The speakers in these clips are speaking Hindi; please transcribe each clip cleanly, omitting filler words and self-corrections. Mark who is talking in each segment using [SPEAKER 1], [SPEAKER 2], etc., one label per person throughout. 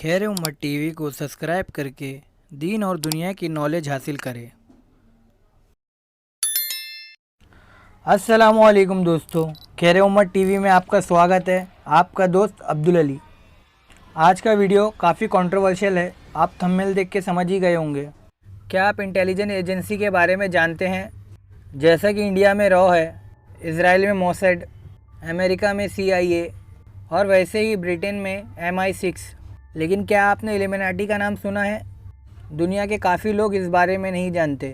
[SPEAKER 1] खैर उम्मत टीवी को सब्सक्राइब करके दीन और दुनिया की नॉलेज हासिल करें। अस्सलामुअलैकुम दोस्तों, खैर उम्मत टीवी में आपका स्वागत है। आपका दोस्त अब्दुल अली। आज का वीडियो काफ़ी कंट्रोवर्शियल है, आप थंबनेल देख के समझ ही गए होंगे। क्या आप इंटेलिजेंस एजेंसी के बारे में जानते हैं? जैसा कि इंडिया में रॉ है, इजराइल में मोसैड, अमेरिका में CIA और वैसे ही ब्रिटेन में MI6। लेकिन क्या आपने इल्यूमिनाटी का नाम सुना है? दुनिया के काफ़ी लोग इस बारे में नहीं जानते।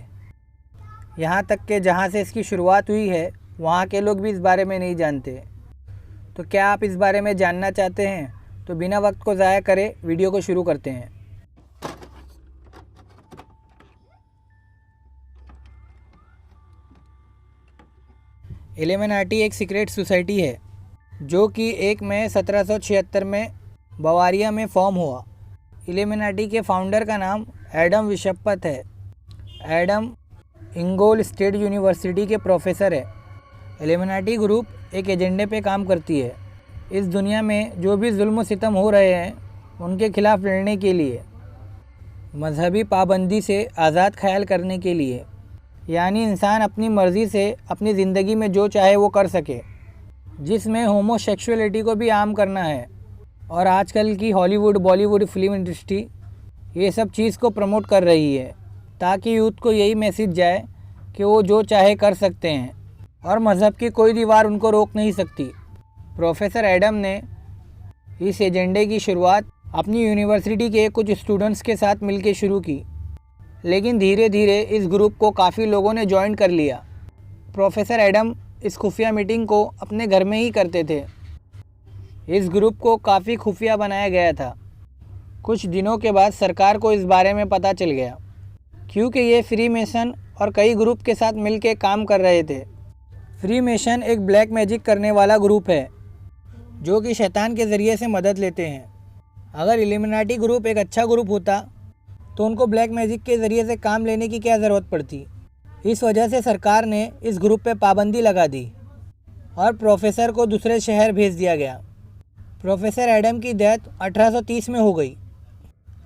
[SPEAKER 1] यहाँ तक कि जहाँ से इसकी शुरुआत हुई है वहाँ के लोग भी इस बारे में नहीं जानते। तो क्या आप इस बारे में जानना चाहते हैं? तो बिना वक्त को ज़ाया करे वीडियो को शुरू करते हैं। इल्यूमिनाटी एक सीक्रेट सोसाइटी है जो कि 1 मई 1776 में बवारिया में फॉर्म हुआ। इल्यूमिनाटी के फाउंडर का नाम एडम विशपत है। एडम इंगोल स्टेट यूनिवर्सिटी के प्रोफेसर है। इल्यूमिनाटी ग्रुप एक एजेंडे पे काम करती है, इस दुनिया में जो भी जुल्म सितम हो रहे हैं उनके खिलाफ लड़ने के लिए, मजहबी पाबंदी से आज़ाद ख्याल करने के लिए, यानी इंसान अपनी मर्ज़ी से अपनी ज़िंदगी में जो चाहे वो कर सके, जिसमें होमोसेक्सुअलिटी को भी आम करना है। और आजकल की हॉलीवुड बॉलीवुड फिल्म इंडस्ट्री ये सब चीज़ को प्रमोट कर रही है ताकि यूथ को यही मैसेज जाए कि वो जो चाहे कर सकते हैं और मज़हब की कोई दीवार उनको रोक नहीं सकती। प्रोफेसर एडम ने इस एजेंडे की शुरुआत अपनी यूनिवर्सिटी के कुछ स्टूडेंट्स के साथ मिलकर शुरू की, लेकिन धीरे धीरे इस ग्रुप को काफ़ी लोगों ने ज्वाइन कर लिया। प्रोफेसर एडम इस खुफिया मीटिंग को अपने घर में ही करते थे। इस ग्रुप को काफ़ी खुफिया बनाया गया था। कुछ दिनों के बाद सरकार को इस बारे में पता चल गया, क्योंकि ये फ्री मेसन और कई ग्रुप के साथ मिलकर काम कर रहे थे। फ्री मेसन एक ब्लैक मैजिक करने वाला ग्रुप है जो कि शैतान के ज़रिए से मदद लेते हैं। अगर इल्यूमिनाटी ग्रुप एक अच्छा ग्रुप होता तो उनको ब्लैक मैजिक के ज़रिए से काम लेने की क्या ज़रूरत पड़ती। इस वजह से सरकार ने इस ग्रुप पे पाबंदी लगा दी और प्रोफेसर को दूसरे शहर भेज दिया गया। प्रोफेसर एडम की डेथ 1830 में हो गई,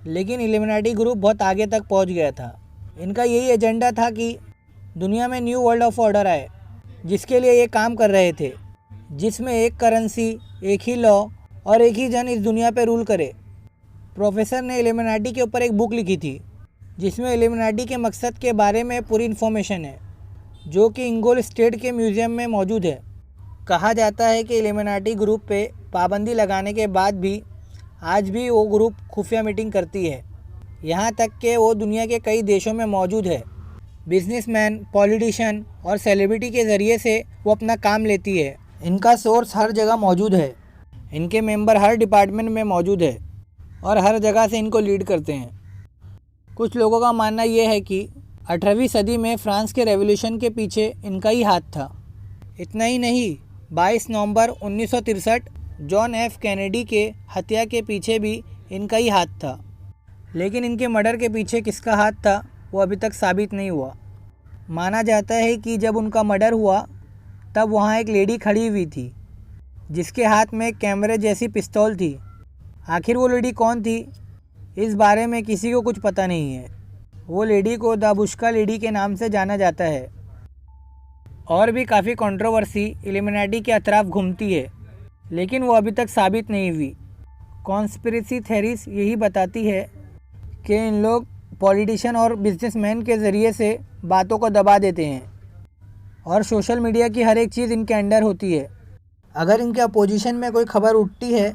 [SPEAKER 1] लेकिन इल्यूमिनाटी ग्रुप बहुत आगे तक पहुंच गया था। इनका यही एजेंडा था कि दुनिया में न्यू वर्ल्ड ऑफ ऑर्डर आए, जिसके लिए ये काम कर रहे थे, जिसमें एक करेंसी, एक ही लॉ और एक ही जन इस दुनिया पे रूल करे। प्रोफेसर ने इल्यूमिनाटी के ऊपर एक बुक लिखी थी जिसमें इल्यूमिनाटी के मकसद के बारे में पूरी इन्फॉर्मेशन है, जो कि इंगोल स्टेट के म्यूज़ियम में मौजूद है। कहा जाता है कि इल्यूमिनाटी ग्रुप पे पाबंदी लगाने के बाद भी आज भी वो ग्रुप खुफिया मीटिंग करती है, यहाँ तक कि वो दुनिया के कई देशों में मौजूद है। बिजनेसमैन, पॉलिटिशियन और सेलिब्रिटी के ज़रिए से वो अपना काम लेती है। इनका सोर्स हर जगह मौजूद है, इनके मेंबर हर डिपार्टमेंट में मौजूद है और हर जगह से इनको लीड करते हैं। कुछ लोगों का मानना यह है कि 18वीं सदी में फ्रांस के रेवोल्यूशन के पीछे इनका ही हाथ था। इतना ही नहीं, 22 नवंबर 1963 जॉन F कैनेडी के हत्या के पीछे भी इनका ही हाथ था। लेकिन इनके मर्डर के पीछे किसका हाथ था वो अभी तक साबित नहीं हुआ। माना जाता है कि जब उनका मर्डर हुआ तब वहाँ एक लेडी खड़ी हुई थी जिसके हाथ में एक कैमरे जैसी पिस्तौल थी। आखिर वो लेडी कौन थी, इस बारे में किसी को कुछ पता नहीं है। वो लेडी को द बुश्का लेडी के नाम से जाना जाता है। और भी काफ़ी कंट्रोवर्सी इल्यूमिनाटी के अतराफ घूमती है, लेकिन वो अभी तक साबित नहीं हुई। कॉन्स्पिरेसी थ्योरीज यही बताती है कि इन लोग पॉलिटिशियन और बिजनेसमैन के ज़रिए से बातों को दबा देते हैं और सोशल मीडिया की हर एक चीज़ इनके अंडर होती है। अगर इनके अपोजिशन में कोई खबर उठती है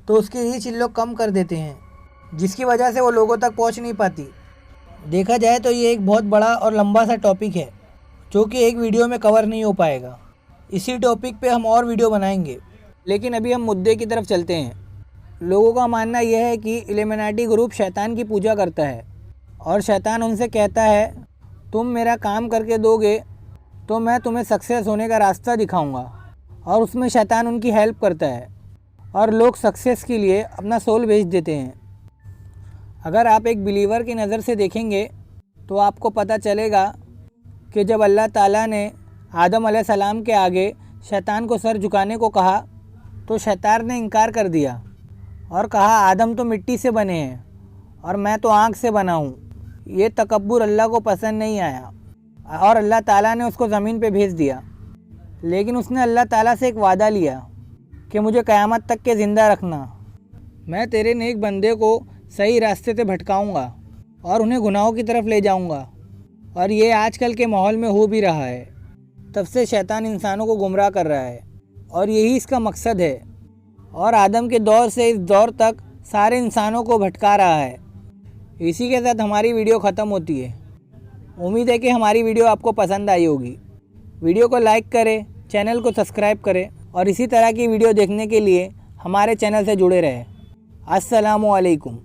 [SPEAKER 1] तो उसकी रीच इन लोग कम कर देते हैं, जिसकी वजह से वो लोगों तक पहुंच नहीं पाती। देखा जाए तो ये एक बहुत बड़ा और लंबा सा टॉपिक है जो कि एक वीडियो में कवर नहीं हो पाएगा। इसी टॉपिक पे हम और वीडियो बनाएंगे, लेकिन अभी हम मुद्दे की तरफ चलते हैं। लोगों का मानना यह है कि इल्यूमिनाटी ग्रुप शैतान की पूजा करता है और शैतान उनसे कहता है तुम मेरा काम करके दोगे तो मैं तुम्हें सक्सेस होने का रास्ता दिखाऊंगा, और उसमें शैतान उनकी हेल्प करता है और लोग सक्सेस के लिए अपना सोल बेच देते हैं। अगर आप एक बिलीवर की नज़र से देखेंगे तो आपको पता चलेगा कि जब अल्लाह ताला ने आदम अलैहिस्सलाम के आगे शैतान को सर झुकाने को कहा तो शैतान ने इनकार कर दिया और कहा आदम तो मिट्टी से बने हैं और मैं तो आँख से बना हूँ। ये तकब्बुर अल्लाह को पसंद नहीं आया और अल्लाह ताला ने उसको ज़मीन पे भेज दिया। लेकिन उसने अल्लाह ताला से एक वादा लिया कि मुझे क़यामत तक के ज़िंदा रखना। मैं तेरे नेक बंदे को सही रास्ते से भटकाऊँगा और उन्हें गुनाहों की तरफ ले जाऊँगा। और ये आजकल के माहौल में हो भी रहा है। तब से शैतान इंसानों को गुमराह कर रहा है और यही इसका मकसद है। और आदम के दौर से इस दौर तक सारे इंसानों को भटका रहा है। इसी के साथ हमारी वीडियो ख़त्म होती है। उम्मीद है कि हमारी वीडियो आपको पसंद आई होगी। वीडियो को लाइक करें, चैनल को सब्सक्राइब करें और इसी तरह की वीडियो देखने के लिए हमारे चैनल से जुड़े रहें। अस्सलामु अलैकुम।